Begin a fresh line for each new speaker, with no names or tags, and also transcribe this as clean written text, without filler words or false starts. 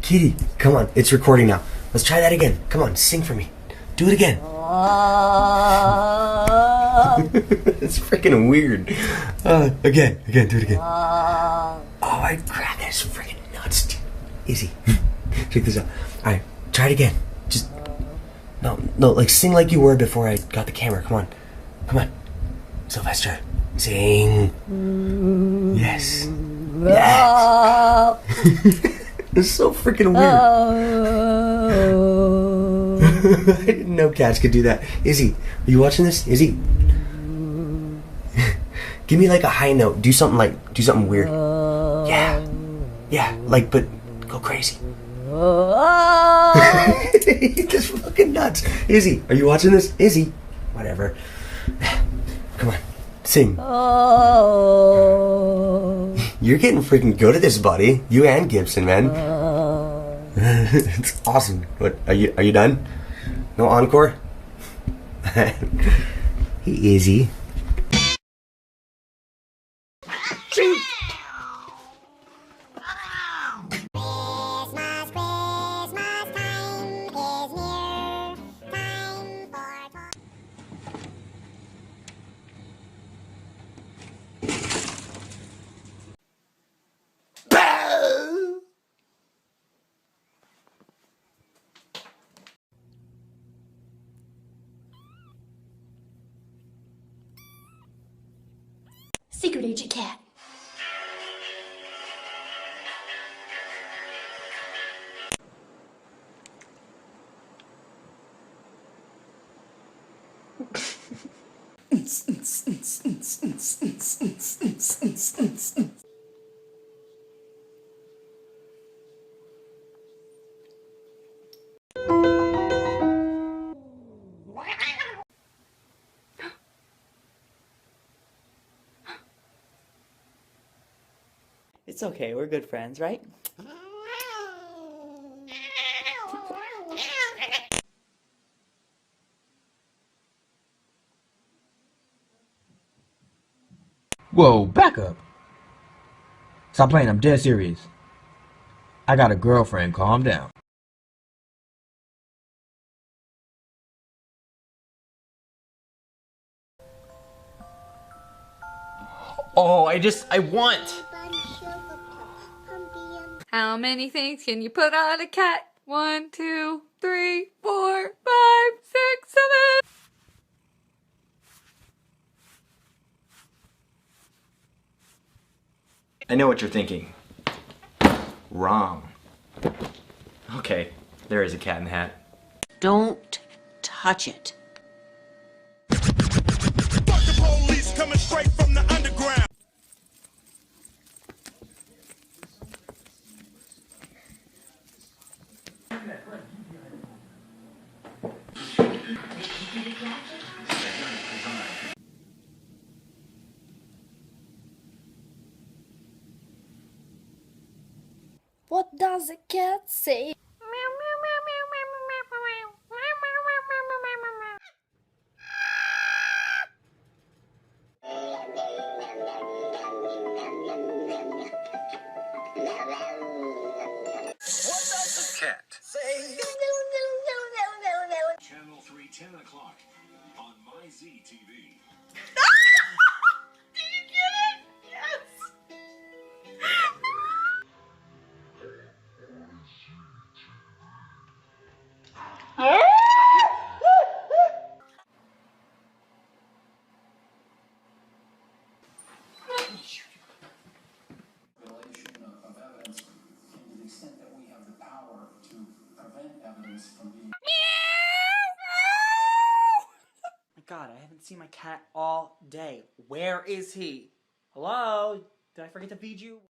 Kitty, come on, it's recording now. Let's try that again. Come on, sing for me. Do it again. It's freaking weird. Again, do it again. Oh my crap, that's freaking nuts, dude. Easy. Check this out. Alright, try it again. Just, no, like sing like you were before I got the camera. Come on. Sylvester, sing. Yes. It's so freaking weird. I didn't know cats could do that. Izzy, are you watching this? Izzy? Give me like a high note. Do something weird. Yeah, like, but go crazy. That's fucking nuts. Izzy, are you watching this? Izzy? Whatever. Come on, sing. You're getting freaking good at this, buddy. You and Gibson, man. It's awesome. What? Are you done? No encore? Hey, Izzy. Sing.
Secret Agent Cat.
It's okay, we're good friends, right?
Whoa, back up. Stop playing, I'm dead serious. I got a girlfriend, calm down.
Oh, I want.
How many things can you put on a cat? 1, 2, 3, 4, 5, 6, 7.
I know what you're thinking. Wrong. Okay, there is a cat in the hat.
Don't touch it.
Fuck the police coming straight from the underground.
What does a cat say?
Cat. Channel 3, 10 o'clock on my ZTV.
Did you get it? Yes.
Of evidence, and to the extent that we have the power to prevent evidence from being.
My God, I haven't seen my cat all day. Where is he? Hello? Did I forget to feed you?